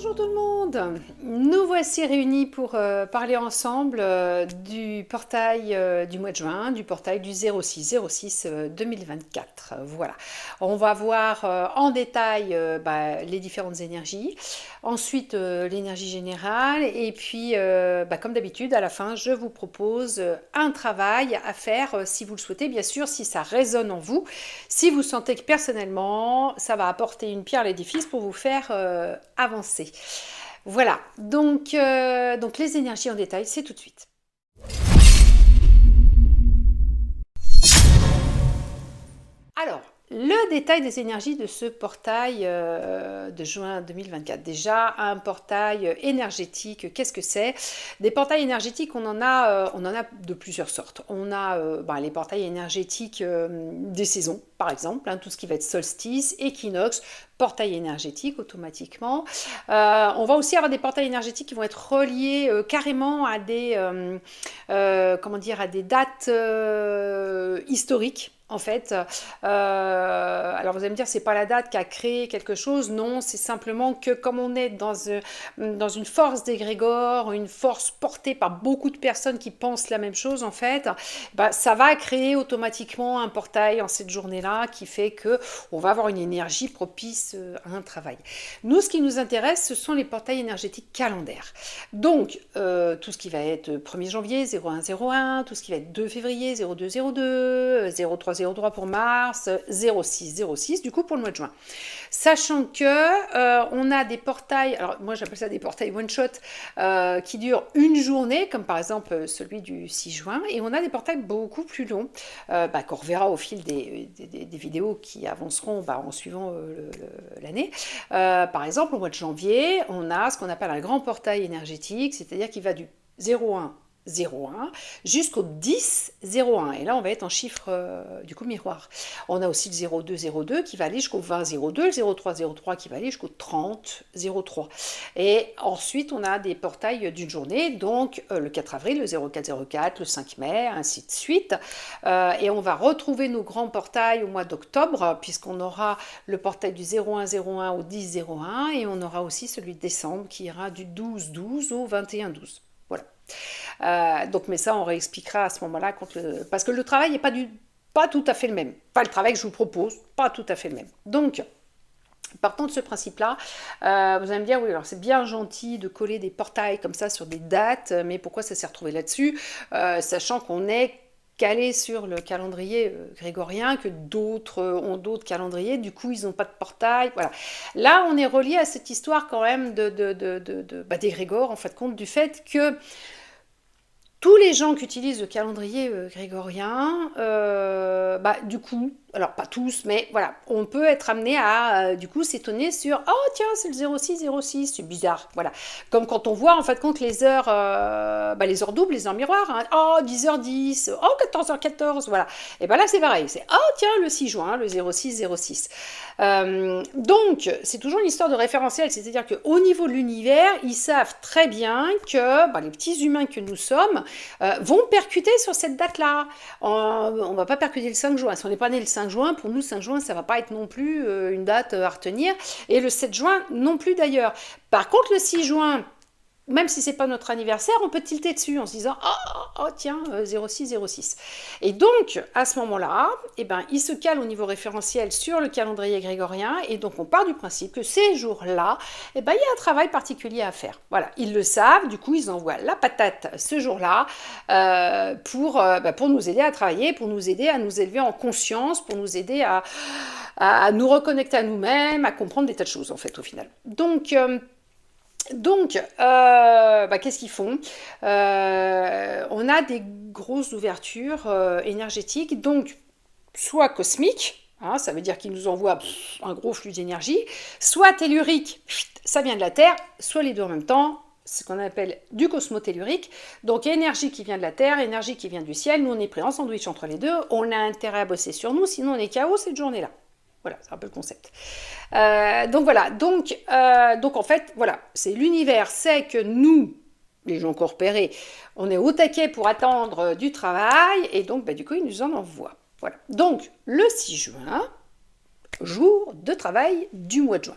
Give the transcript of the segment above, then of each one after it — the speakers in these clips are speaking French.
Bonjour tout le monde, nous voici réunis pour parler ensemble du portail du mois de juin, du portail du 06 2024. Voilà, on va voir en détail les différentes énergies, ensuite l'énergie générale et puis comme d'habitude à la fin je vous propose un travail à faire si vous le souhaitez, bien sûr, si ça résonne en vous, si vous sentez que personnellement ça va apporter une pierre à l'édifice pour vous faire avancer. Voilà, donc les énergies en détail, c'est tout de suite. Alors, le détail des énergies de ce portail de juin 2024. Déjà, un portail énergétique, qu'est-ce que c'est? Des portails énergétiques, on en a de plusieurs sortes. On a les portails énergétiques des saisons, par exemple, tout ce qui va être solstice, équinoxe, portail énergétique automatiquement. On va aussi avoir des portails énergétiques qui vont être reliés carrément à des, à des dates historiques. En fait, alors vous allez me dire, c'est pas la date qui a créé quelque chose, non, c'est simplement que comme on est dans une force d'égrégore, une force portée par beaucoup de personnes qui pensent la même chose en fait, ça va créer automatiquement un portail en cette journée-là qui fait que on va avoir une énergie propice à un travail. Nous, ce qui nous intéresse, ce sont les portails énergétiques calendaires. Donc, tout ce qui va être 1er janvier, 01-01, tout ce qui va être 2 février, 02-02, 03-03 pour mars, 06-06 du coup pour le mois de juin. Sachant que on a des portails, alors moi j'appelle ça des portails one-shot qui durent une journée, comme par exemple celui du 6 juin, et on a des portails beaucoup plus longs qu'on reverra au fil des vidéos qui avanceront en suivant l'année. Par exemple, au mois de janvier, on a ce qu'on appelle un grand portail énergétique, c'est-à-dire qu'il va du 01 01 jusqu'au 10 01 et là on va être en chiffre du coup miroir. On a aussi le 02 02 qui va aller jusqu'au 20 02, le 03 03 qui va aller jusqu'au 30 03 et ensuite on a des portails d'une journée, donc le 4 avril, le 04 04, le 5 mai, ainsi de suite, et on va retrouver nos grands portails au mois d'octobre puisqu'on aura le portail du 01 01 au 10 01 et on aura aussi celui de décembre qui ira du 12 12 au 21 12. Voilà. Mais ça, on réexpliquera à ce moment-là, parce que le travail n'est pas tout à fait le même. Pas le travail que je vous propose, pas tout à fait le même. Donc, partant de ce principe-là, vous allez me dire, oui, alors c'est bien gentil de coller des portails comme ça sur des dates, mais pourquoi ça s'est retrouvé là-dessus, sachant qu'on est calé sur le calendrier grégorien, que d'autres ont d'autres calendriers, du coup ils n'ont pas de portail, voilà. Là on est relié à cette histoire quand même d'égrégore, en fait, compte du fait que tous les gens qui utilisent le calendrier grégorien, du coup, alors pas tous, mais voilà, on peut être amené à du coup s'étonner sur oh tiens c'est le 06 c'est bizarre, voilà, comme quand on voit en fait compte les heures doubles, les heures miroirs, oh 10h10, oh 14h14, voilà, et là c'est pareil, c'est oh tiens le 6 juin, le 06 donc c'est toujours une histoire de référentiel, c'est-à-dire qu'au niveau de l'univers ils savent très bien que les petits humains que nous sommes vont percuter sur cette date-là. On va pas percuter le 5 juin. Si on n'est pas né le 5 juin, pour nous, 5 juin, ça va pas être non plus une date à retenir. Et le 7 juin, non plus d'ailleurs. Par contre, le 6 juin, même si c'est pas notre anniversaire, on peut tilter dessus en se disant oh tiens 06. Et donc à ce moment-là, il se cale au niveau référentiel sur le calendrier grégorien et donc on part du principe que ces jours-là, il y a un travail particulier à faire. Voilà, ils le savent, du coup ils envoient la patate ce jour-là pour nous aider à travailler, pour nous aider à nous élever en conscience, pour nous aider à nous reconnecter à nous-mêmes, à comprendre des tas de choses en fait au final. Donc, qu'est-ce qu'ils font? On a des grosses ouvertures énergétiques, donc soit cosmiques, ça veut dire qu'ils nous envoient un gros flux d'énergie, soit tellurique, ça vient de la Terre, soit les deux en même temps, ce qu'on appelle du cosmotellurique, donc énergie qui vient de la Terre, énergie qui vient du ciel, nous on est pris en sandwich entre les deux, on a intérêt à bosser sur nous, sinon on est KO cette journée-là. Voilà, c'est un peu le concept. Donc en fait, voilà, c'est l'univers sait que nous, les gens corpérés, on est au taquet pour attendre du travail, et donc du coup, il nous en envoie. Voilà. Donc, le 6 juin, jour de travail du mois de juin.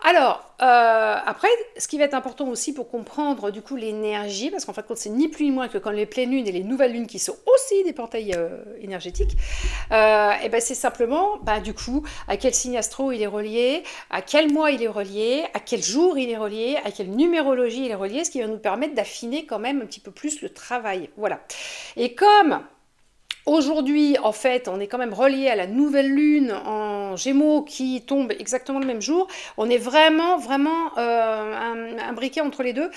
Alors, après, ce qui va être important aussi pour comprendre du coup l'énergie, parce qu'en fin de compte, c'est ni plus ni moins que quand les pleines lunes et les nouvelles lunes qui sont aussi des portails énergétiques, et ben c'est simplement, bah, du coup, à quel signe astro il est relié, à quel mois il est relié, à quel jour il est relié, à quelle numérologie il est relié, ce qui va nous permettre d'affiner quand même un petit peu plus le travail. Voilà. Et comme aujourd'hui, en fait, on est quand même relié à la nouvelle lune en Gémeaux qui tombe exactement le même jour. On est vraiment, vraiment un briquet entre les deux.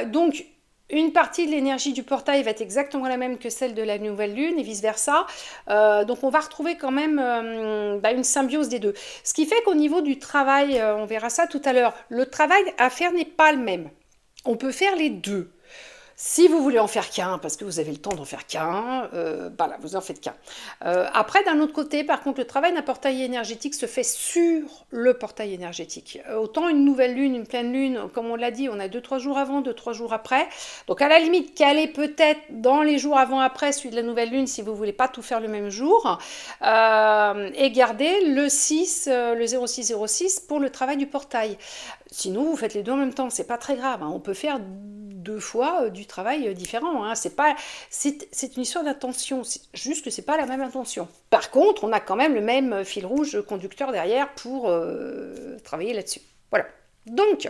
Donc, une partie de l'énergie du portail va être exactement la même que celle de la nouvelle lune et vice-versa. Donc, on va retrouver quand même une symbiose des deux. Ce qui fait qu'au niveau du travail, on verra ça tout à l'heure, le travail à faire n'est pas le même. On peut faire les deux. Si vous voulez en faire qu'un, parce que vous avez le temps d'en faire qu'un, là, vous en faites qu'un. Après, d'un autre côté, par contre, le travail d'un portail énergétique se fait sur le portail énergétique. Autant une nouvelle lune, une pleine lune, comme on l'a dit, on a 2-3 jours avant, 2-3 jours après. Donc à la limite, caler peut-être dans les jours avant-après celui de la nouvelle lune, si vous ne voulez pas tout faire le même jour. Et garder le 6, le 0606 pour le travail du portail. Sinon, vous faites les deux en même temps, c'est pas très grave. Hein. On peut faire 2 fois du travail différent. Hein. C'est une histoire d'intention. C'est juste que c'est pas la même intention. Par contre, on a quand même le même fil rouge conducteur derrière pour travailler là-dessus. Voilà. Donc,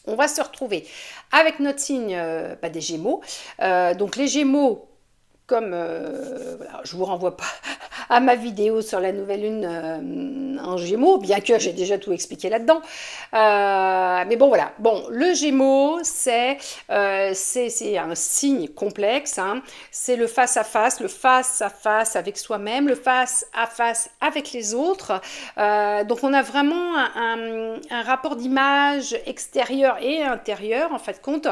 on va se retrouver avec notre signe des Gémeaux. Donc les Gémeaux, comme voilà, je vous renvoie pas à ma vidéo sur la nouvelle lune en Gémeaux, bien que j'ai déjà tout expliqué là-dedans. Mais bon, voilà. Bon, le Gémeaux, c'est un signe complexe. Hein. C'est le face-à-face avec soi-même, le face-à-face avec les autres. Donc, on a vraiment un rapport d'image extérieur et intérieur, en fait, compte.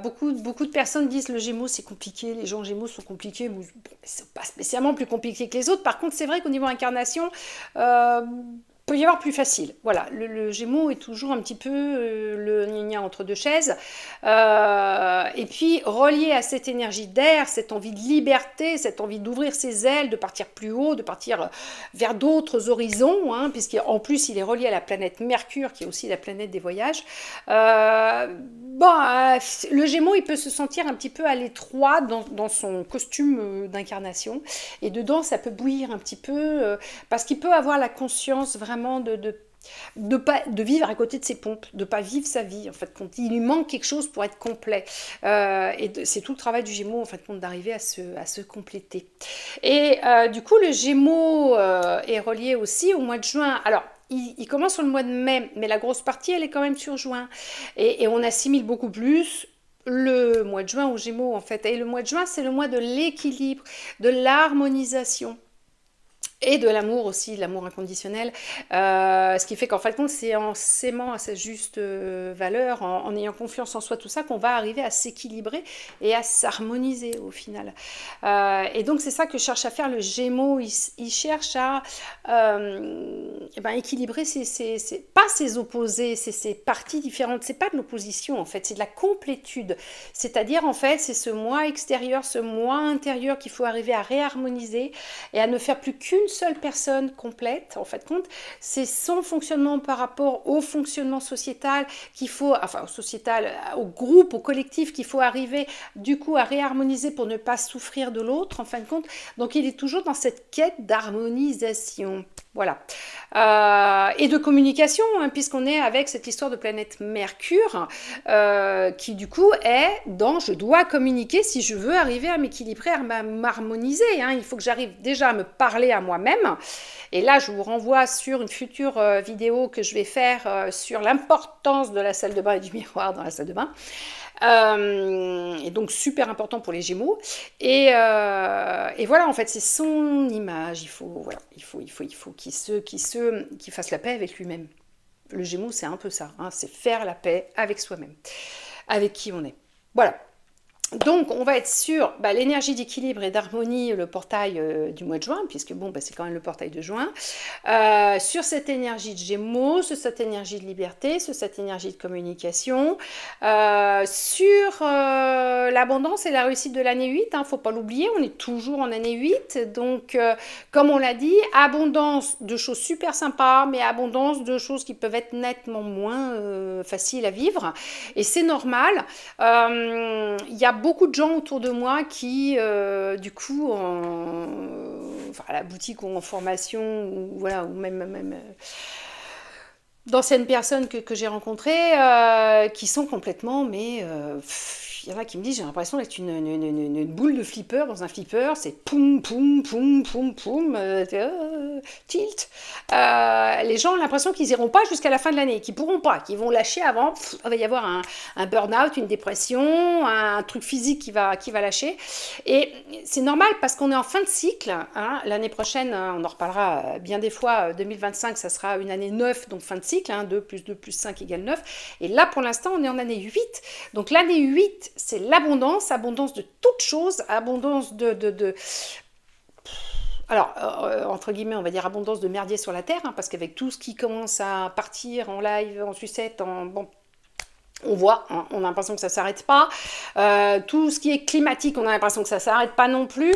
Beaucoup de personnes disent le Gémeaux, c'est compliqué, les gens Gémeaux sont compliqués. Bon, c'est pas spécialement plus compliqué que les autres. Par contre, c'est vrai qu'au niveau incarnation, peut y avoir plus facile. Voilà, le Gémeaux est toujours un petit peu le gna entre deux chaises. Et puis, relié à cette énergie d'air, cette envie de liberté, cette envie d'ouvrir ses ailes, de partir plus haut, de partir vers d'autres horizons, hein, puisqu'en plus, il est relié à la planète Mercure, qui est aussi la planète des voyages. Le Gémeaux, il peut se sentir un petit peu à l'étroit dans son costume d'incarnation. Et dedans, ça peut bouillir un petit peu, parce qu'il peut avoir la conscience vraiment de vivre à côté de ses pompes, de ne pas vivre sa vie, en fait, il lui manque quelque chose pour être complet. C'est tout le travail du Gémeaux, en fait, d'arriver à se compléter. Et du coup, le Gémeaux est relié aussi au mois de juin. Alors, il commence sur le mois de mai, mais la grosse partie, elle est quand même sur juin. Et on assimile beaucoup plus le mois de juin aux Gémeaux, en fait. Et le mois de juin, c'est le mois de l'équilibre, de l'harmonisation. Et de l'amour aussi, l'amour inconditionnel. Ce qui fait qu'en fait, c'est en s'aimant à sa juste valeur, en ayant confiance en soi, tout ça, qu'on va arriver à s'équilibrer et à s'harmoniser au final. Et donc, c'est ça que cherche à faire le Gémeaux. Il cherche à équilibrer pas ses opposés, ses parties différentes. C'est pas de l'opposition, en fait, c'est de la complétude. C'est-à-dire, en fait, c'est ce moi extérieur, ce moi intérieur qu'il faut arriver à réharmoniser et à ne faire plus qu'une seule personne complète, en fait, compte, c'est son fonctionnement par rapport au fonctionnement sociétal au groupe, au collectif qu'il faut arriver, du coup, à réharmoniser pour ne pas souffrir de l'autre, en fin de compte. Donc, il est toujours dans cette quête d'harmonisation. Voilà. Et de communication, hein, puisqu'on est avec cette histoire de planète Mercure, qui du coup est dans je dois communiquer si je veux arriver à m'équilibrer, à m'harmoniser. Hein. Il faut que j'arrive déjà à me parler à moi-même. Et là, je vous renvoie sur une future vidéo que je vais faire sur l'importance de la salle de bain et du miroir dans la salle de bain. Et donc super important pour les Gémeaux. Et voilà, en fait, c'est son image. Il faut qu'il fasse la paix avec lui-même. Le Gémeaux, c'est un peu ça. Hein, c'est faire la paix avec soi-même, avec qui on est. Voilà. Donc, on va être sur l'énergie d'équilibre et d'harmonie, le portail du mois de juin, puisque bon, c'est quand même le portail de juin. Sur cette énergie de Gémeaux, sur cette énergie de liberté, sur cette énergie de communication, sur l'abondance et la réussite de l'année 8, hein, faut pas l'oublier, on est toujours en année 8. Donc, comme on l'a dit, abondance de choses super sympas, mais abondance de choses qui peuvent être nettement moins faciles à vivre. Et c'est normal. Il y a beaucoup de gens autour de moi qui, du coup, à la boutique ou en formation, ou, voilà, ou même d'anciennes personnes que j'ai rencontrées, qui sont complètement, mais il y en a qui me disent, j'ai l'impression d'être une boule de flipper dans un flipper, c'est poum, poum, poum, poum, poum, tilt. Les gens ont l'impression qu'ils iront pas jusqu'à la fin de l'année, qu'ils pourront pas, qu'ils vont lâcher avant, il va y avoir un burn-out, une dépression, un truc physique qui va lâcher. Et c'est normal parce qu'on est en fin de cycle, hein. L'année prochaine, on en reparlera bien des fois, 2025, ça sera une année 9, donc fin de cycle, hein, 2 plus 2 plus 5 égale 9. Et là, pour l'instant, on est en année 8. Donc l'année 8, c'est l'abondance, abondance de toutes choses, abondance alors, entre guillemets, on va dire abondance de merdier sur la terre, hein, parce qu'avec tout ce qui commence à partir en live, en sucette, bon, on voit, hein, on a l'impression que ça ne s'arrête pas. Tout ce qui est climatique, on a l'impression que ça ne s'arrête pas non plus.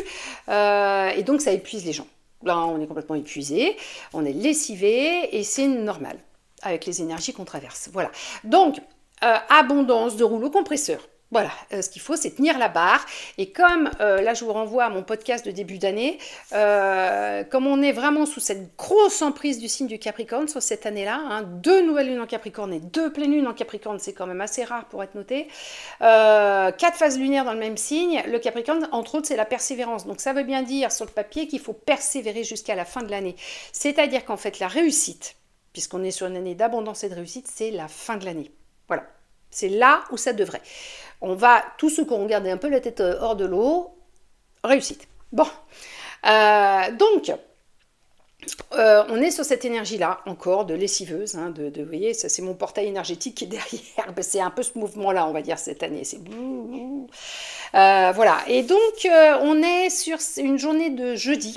Et donc, ça épuise les gens. Là, on est complètement épuisé, on est lessivé, et c'est normal, avec les énergies qu'on traverse. Voilà. Donc, abondance de rouleau compresseur. Voilà, ce qu'il faut, c'est tenir la barre. Et comme, là, je vous renvoie à mon podcast de début d'année, comme on est vraiment sous cette grosse emprise du signe du Capricorne sur cette année-là, hein, 2 nouvelles lunes en Capricorne et 2 pleines lunes en Capricorne, c'est quand même assez rare pour être noté. 4 phases lunaires dans le même signe. Le Capricorne, entre autres, c'est la persévérance. Donc ça veut bien dire sur le papier qu'il faut persévérer jusqu'à la fin de l'année. C'est-à-dire qu'en fait, la réussite, puisqu'on est sur une année d'abondance et de réussite, c'est la fin de l'année. Voilà. C'est là où ça devrait. On va, tous ceux qui ont gardé un peu la tête hors de l'eau, réussite. Bon, donc, on est sur cette énergie-là, encore, de lessiveuse, hein, vous voyez, ça c'est mon portail énergétique qui est derrière, c'est un peu ce mouvement-là, on va dire, cette année, c'est... voilà, et donc, on est sur une journée de jeudi.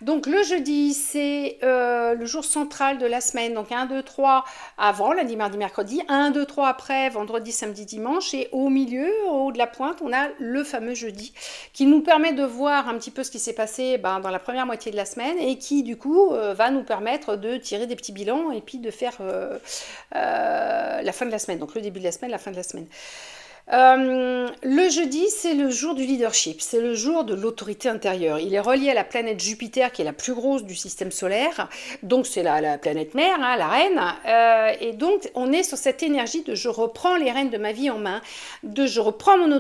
Donc le jeudi, c'est le jour central de la semaine, donc 1, 2, 3 avant, lundi, mardi, mercredi, 1, 2, 3 après, vendredi, samedi, dimanche, et au milieu, au haut de la pointe, on a le fameux jeudi, qui nous permet de voir un petit peu ce qui s'est passé dans la première moitié de la semaine, et qui du coup va nous permettre de tirer des petits bilans, et puis de faire la fin de la semaine, donc le début de la semaine, la fin de la semaine. Le jeudi, c'est le jour du leadership, c'est le jour de l'autorité intérieure. Il est relié à la planète Jupiter, qui est la plus grosse du système solaire, donc c'est la planète mère, hein, la reine, et donc on est sur cette énergie de je reprends les rênes de ma vie en main, de je reprends mon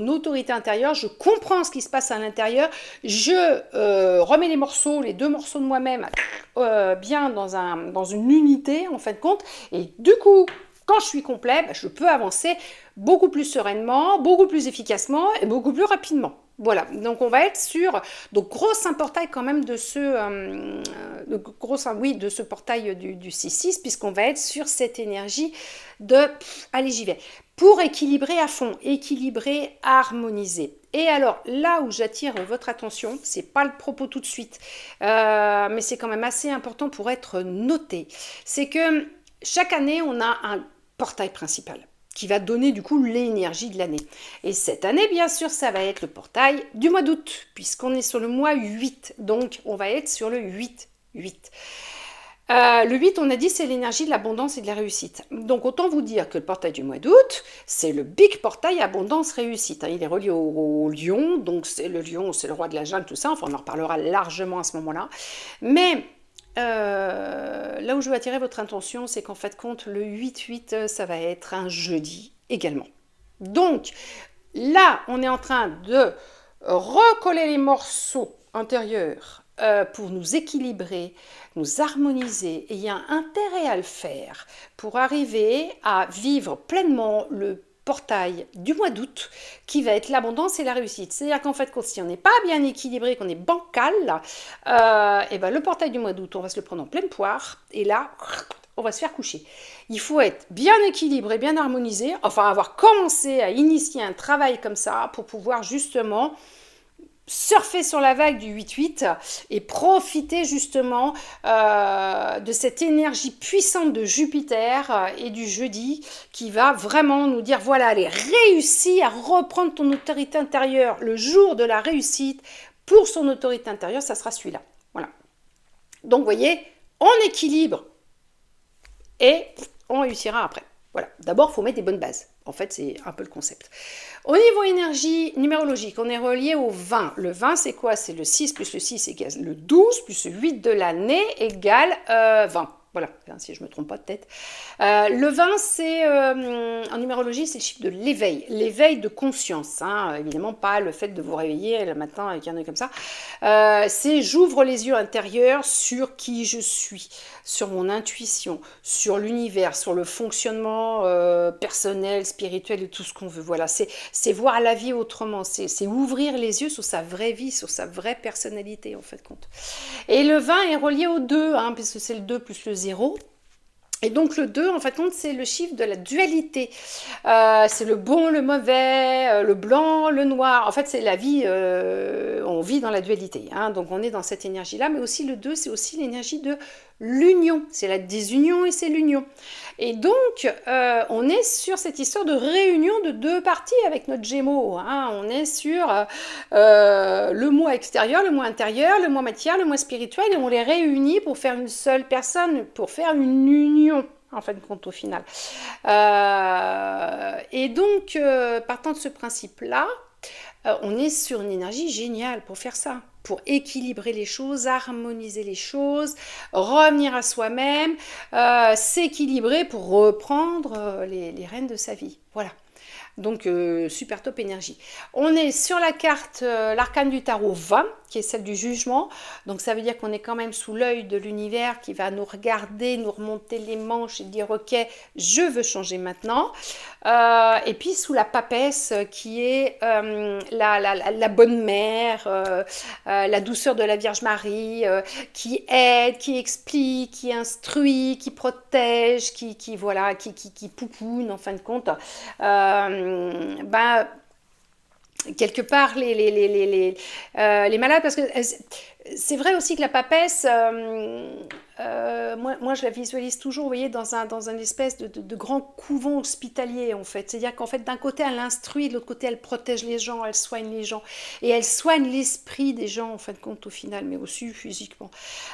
autorité intérieure, je comprends ce qui se passe à l'intérieur, je remets les 2 morceaux de moi-même bien dans une unité, en fin de compte, et du coup, quand je suis complet, je peux avancer beaucoup plus sereinement, beaucoup plus efficacement et beaucoup plus rapidement. Voilà, donc on va être sur donc grosse portail quand même de ce de ce portail du 6-6, puisqu'on va être sur cette énergie de allez, j'y vais, pour équilibrer à fond, équilibrer, harmoniser. Et alors là où j'attire votre attention, c'est pas le propos tout de suite, mais c'est quand même assez important pour être noté, c'est que chaque année on a un portail principal qui va donner du coup l'énergie de l'année. Et cette année, bien sûr, ça va être le portail du mois d'août, puisqu'on est sur le mois 8, donc on va être sur le 8. Le 8, on a dit, c'est l'énergie de l'abondance et de la réussite. Donc autant vous dire que le portail du mois d'août, c'est le big portail abondance-réussite. Il est relié au lion, donc le lion, c'est le roi de la jungle, tout ça, enfin on en reparlera largement à ce moment-là. Mais là où je veux attirer votre attention, c'est qu'en fait compte, le 8-8, ça va être un jeudi également. Donc là, on est en train de recoller les morceaux intérieurs pour nous équilibrer, nous harmoniser, et il y a intérêt à le faire pour arriver à vivre pleinement le portail du mois d'août, qui va être l'abondance et la réussite. C'est-à-dire qu'en fait, si on n'est pas bien équilibré, qu'on est bancal, et ben le portail du mois d'août, on va se le prendre en pleine poire, et là, on va se faire coucher. Il faut être bien équilibré, bien harmonisé, enfin avoir commencé à initier un travail comme ça pour pouvoir justement surfer sur la vague du 8-8 et profiter justement de cette énergie puissante de Jupiter et du jeudi qui va vraiment nous dire voilà, allez, réussis à reprendre ton autorité intérieure. Le jour de la réussite pour son autorité intérieure, ça sera celui-là. Voilà. Donc, vous voyez, on équilibre et on réussira après. Voilà. D'abord, il faut mettre des bonnes bases. En fait, c'est un peu le concept. Au niveau énergie numérologique, on est relié au 20. Le 20, c'est quoi? C'est le 6 plus le 6 égale le 12 plus le 8 de l'année égale 20. Voilà, si je ne me trompe pas de tête. Le 20, c'est en numérologie, c'est le chiffre de l'éveil de conscience. Hein, évidemment, pas le fait de vous réveiller le matin avec un œil comme ça. C'est j'ouvre les yeux intérieurs sur qui je suis, sur mon intuition, sur l'univers, sur le fonctionnement personnel, spirituel et tout ce qu'on veut. Voilà, c'est voir la vie autrement, c'est ouvrir les yeux sur sa vraie vie, sur sa vraie personnalité en fait compte. Et le 20 est relié au 2, hein, parce que c'est le 2 plus le 0. Et donc le 2, en fait, c'est le chiffre de la dualité. C'est le bon, le mauvais, le blanc, le noir. En fait, c'est la vie, on vit dans la dualité. Hein, donc on est dans cette énergie-là. Mais aussi le 2, c'est aussi l'énergie de l'union. C'est la désunion et c'est l'union. Et donc, on est sur cette histoire de réunion de deux parties avec notre Gémeaux. Hein. On est sur le moi extérieur, le moi intérieur, le moi matière, le moi spirituel, et on les réunit pour faire une seule personne, pour faire une union, en fin de compte, au final. Et donc, partant de ce principe-là, on est sur une énergie géniale pour faire ça, pour équilibrer les choses, harmoniser les choses, revenir à soi-même, s'équilibrer pour reprendre les rênes de sa vie. Voilà. Donc, super top énergie. On est sur la carte, l'arcane du tarot 20, qui est celle du jugement. Donc, ça veut dire qu'on est quand même sous l'œil de l'univers qui va nous regarder, nous remonter les manches et dire « Ok, je veux changer maintenant ». Et puis, sous la papesse qui est la bonne mère, la douceur de la Vierge Marie, qui aide, qui explique, qui instruit, qui protège, qui poupoune en fin de compte. Quelque part les malades, parce que c'est vrai aussi que la papesse, moi je la visualise toujours, vous voyez, dans un espèce de grand couvent hospitalier en fait. C'est-à-dire qu'en fait d'un côté elle instruit, de l'autre côté elle protège les gens, elle soigne les gens et elle soigne l'esprit des gens en fin de compte au final, mais aussi physiquement,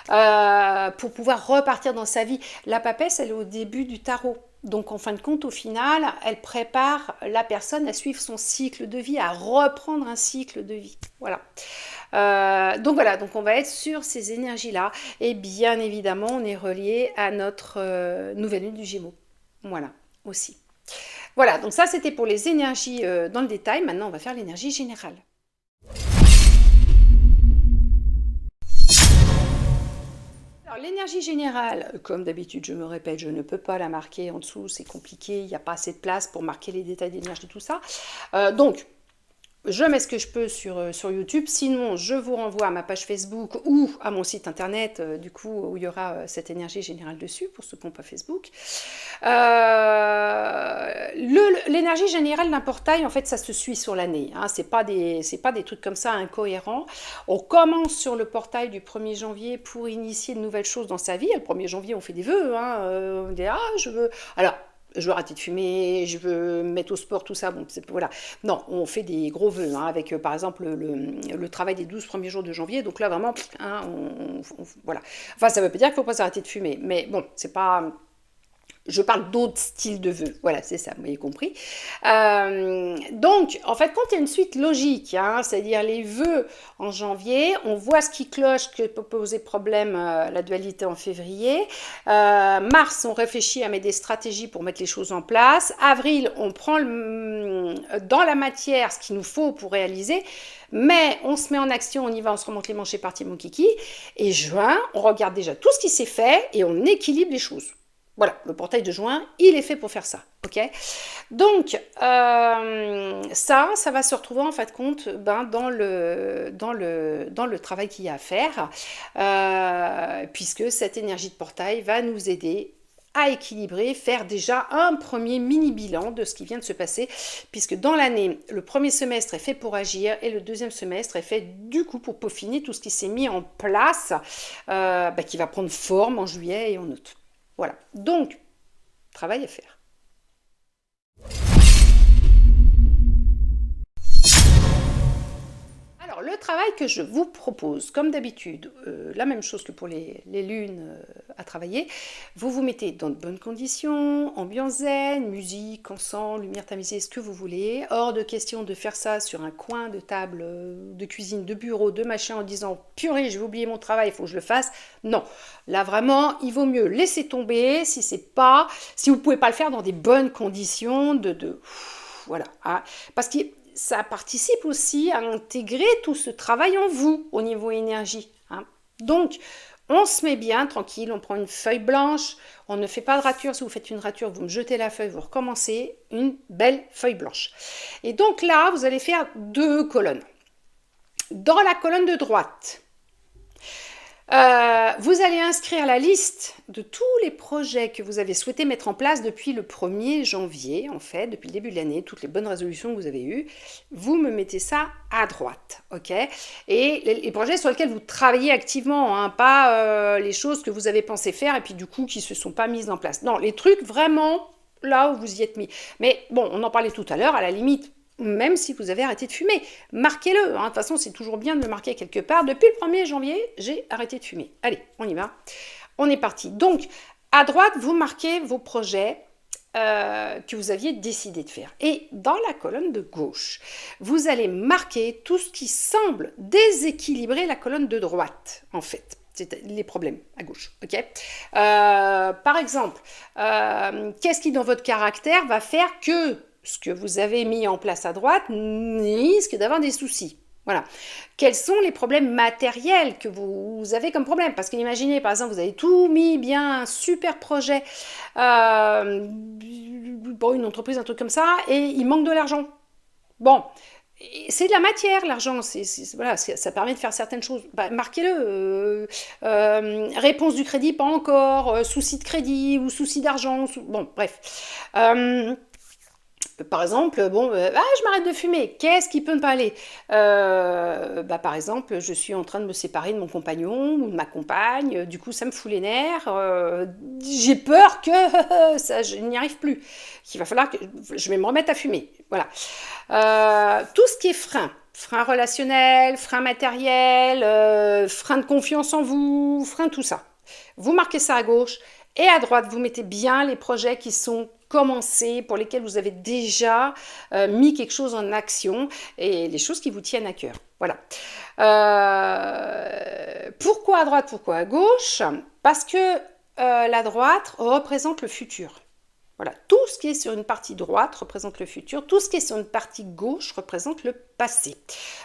pour pouvoir repartir dans sa vie. La papesse elle est au début du tarot. Donc en fin de compte, au final, elle prépare la personne à suivre son cycle de vie, à reprendre un cycle de vie. Voilà. Donc voilà, donc on va être sur ces énergies-là. Et bien évidemment, on est relié à notre nouvelle lune du Gémeaux. Voilà, aussi. Voilà, donc ça c'était pour les énergies dans le détail. Maintenant, on va faire l'énergie générale. L'énergie générale, comme d'habitude, je me répète, je ne peux pas la marquer en dessous, c'est compliqué, il n'y a pas assez de place pour marquer les détails d'énergie, tout ça. Donc, je mets ce que je peux sur YouTube, sinon je vous renvoie à ma page Facebook ou à mon site internet, du coup, où il y aura cette énergie générale dessus, pour ceux qui n'ont pas Facebook. L'énergie générale d'un portail, en fait, ça se suit sur l'année. Hein, c'est pas des trucs comme ça incohérents. On commence sur le portail du 1er janvier pour initier de nouvelles choses dans sa vie. Le 1er janvier, on fait des vœux. Hein, on dit, je veux... Alors, je veux arrêter de fumer, je veux me mettre au sport, tout ça. Bon, voilà. Non, on fait des gros vœux, hein, avec par exemple le travail des 12 premiers jours de janvier. Donc là, vraiment, hein, voilà. Enfin, ça ne veut pas dire qu'il ne faut pas arrêter de fumer. Mais bon, c'est pas... Je parle d'autres styles de vœux. Voilà, c'est ça, vous avez compris. Donc, en fait, quand il y a une suite logique, hein, c'est-à-dire les vœux en janvier, on voit ce qui cloche, que peut poser problème la dualité en février. Mars, on réfléchit à mettre des stratégies pour mettre les choses en place. Avril, on prend dans la matière ce qu'il nous faut pour réaliser. Mais on se met en action, on y va, on se remonte les manches, c'est parti mon kiki. Et juin, on regarde déjà tout ce qui s'est fait et on équilibre les choses. Voilà, le portail de juin, il est fait pour faire ça, ok? Donc, ça va se retrouver en fait compte dans le travail qu'il y a à faire, puisque cette énergie de portail va nous aider à équilibrer, faire déjà un premier mini bilan de ce qui vient de se passer, puisque dans l'année, le premier semestre est fait pour agir et le deuxième semestre est fait du coup pour peaufiner tout ce qui s'est mis en place, qui va prendre forme en juillet et en août. Voilà, donc, travail à faire. Alors, le travail que je vous propose, comme d'habitude, la même chose que pour les lunes à travailler, vous vous mettez dans de bonnes conditions, ambiance zen, musique, encens, lumière tamisée, ce que vous voulez. Hors de question de faire ça sur un coin de table, de cuisine, de bureau, de machin, en disant « purée, j'ai oublié mon travail, il faut que je le fasse ». Non, là vraiment, il vaut mieux laisser tomber si vous ne pouvez pas le faire dans des bonnes conditions voilà, hein, parce que ça participe aussi à intégrer tout ce travail en vous au niveau énergie. Hein. Donc, on se met bien, tranquille, on prend une feuille blanche, on ne fait pas de rature. Si vous faites une rature, vous me jetez la feuille, vous recommencez une belle feuille blanche. Et donc là, vous allez faire 2 colonnes. Dans la colonne de droite, vous allez inscrire la liste de tous les projets que vous avez souhaité mettre en place depuis le 1er janvier, en fait, depuis le début de l'année, toutes les bonnes résolutions que vous avez eues. Vous me mettez ça à droite, ok? Et les projets sur lesquels vous travaillez activement, hein, pas les choses que vous avez pensé faire et puis du coup qui ne se sont pas mises en place. Non, les trucs vraiment là où vous y êtes mis. Mais bon, on en parlait tout à l'heure, à la limite, même si vous avez arrêté de fumer. Marquez-le, hein. De toute façon, c'est toujours bien de le marquer quelque part. Depuis le 1er janvier, j'ai arrêté de fumer. Allez, on y va. On est parti. Donc, à droite, vous marquez vos projets que vous aviez décidé de faire. Et dans la colonne de gauche, vous allez marquer tout ce qui semble déséquilibrer la colonne de droite, en fait. C'est les problèmes à gauche, ok? Par exemple, qu'est-ce qui dans votre caractère va faire que ce que vous avez mis en place à droite risque d'avoir des soucis? Voilà. Quels sont les problèmes matériels que vous avez comme problème? Parce qu'imaginez, par exemple, vous avez tout mis bien, un super projet pour une entreprise, un truc comme ça, et il manque de l'argent. Bon, c'est de la matière, l'argent, voilà, ça permet de faire certaines choses. Bah, marquez-le. Réponse du crédit, pas encore. Souci de crédit ou souci d'argent. Bon, bref. Par exemple, bon, je m'arrête de fumer, qu'est-ce qui peut ne pas aller? Par exemple, je suis en train de me séparer de mon compagnon ou de ma compagne, du coup ça me fout les nerfs, j'ai peur que je n'y arrive plus, qu'il va falloir que je vais me remettre à fumer. Voilà. Tout ce qui est frein relationnel, frein matériel, frein de confiance en vous, frein tout ça. Vous marquez ça à gauche. Et à droite, vous mettez bien les projets qui sont commencés, pour lesquels vous avez déjà mis quelque chose en action et les choses qui vous tiennent à cœur. Voilà. Pourquoi à droite, pourquoi à gauche? Parce que la droite représente le futur. Voilà, tout ce qui est sur une partie droite représente le futur, tout ce qui est sur une partie gauche représente le passé.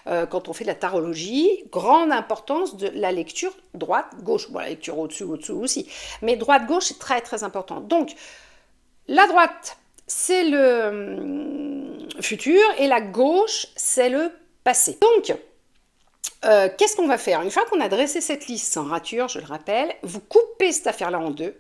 Quand on fait de la tarologie, grande importance de la lecture droite-gauche. Bon, la lecture au-dessus aussi, mais droite-gauche, c'est très très important. Donc, la droite, c'est le futur et la gauche, c'est le passé. Donc, qu'est-ce qu'on va faire? Une fois qu'on a dressé cette liste sans rature, je le rappelle, vous coupez cette affaire-là en deux,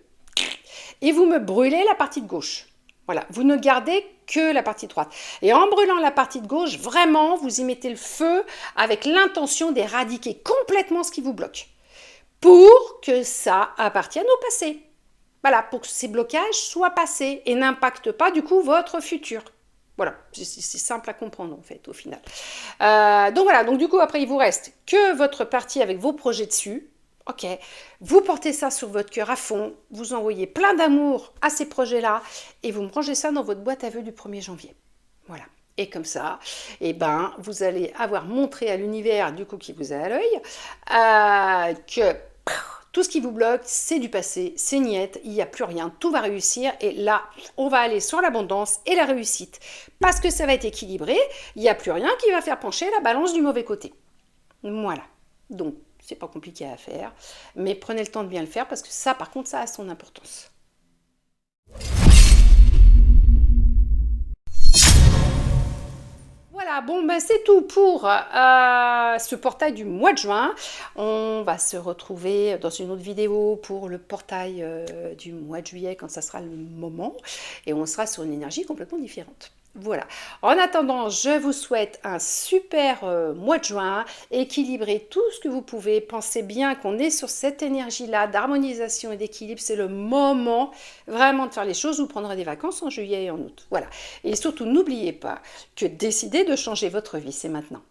et vous me brûlez la partie de gauche. Voilà, vous ne gardez que la partie droite. Et en brûlant la partie de gauche, vraiment, vous y mettez le feu avec l'intention d'éradiquer complètement ce qui vous bloque. Pour que ça appartienne au passé. Voilà, pour que ces blocages soient passés et n'impactent pas du coup votre futur. Voilà, c'est simple à comprendre en fait au final. Donc voilà, donc du coup après il vous reste que votre partie avec vos projets dessus. Ok, vous portez ça sur votre cœur à fond, vous envoyez plein d'amour à ces projets-là et vous me rangez ça dans votre boîte à vœux du 1er janvier. Voilà. Et comme ça, vous allez avoir montré à l'univers, du coup qui vous a à l'œil, que tout ce qui vous bloque, c'est du passé, c'est niette, il n'y a plus rien, tout va réussir. Et là, on va aller sur l'abondance et la réussite. Parce que ça va être équilibré, il n'y a plus rien qui va faire pencher la balance du mauvais côté. Voilà. Donc, c'est pas compliqué à faire, mais prenez le temps de bien le faire parce que ça, par contre, ça a son importance. Voilà, bon, ben c'est tout pour ce portail du mois de juin. On va se retrouver dans une autre vidéo pour le portail du mois de juillet quand ça sera le moment. Et on sera sur une énergie complètement différente. Voilà. En attendant, je vous souhaite un super mois de juin. Équilibrez tout ce que vous pouvez. Pensez bien qu'on est sur cette énergie-là d'harmonisation et d'équilibre. C'est le moment vraiment de faire les choses. Vous prendrez des vacances en juillet et en août. Voilà. Et surtout, n'oubliez pas que décider de changer votre vie, c'est maintenant.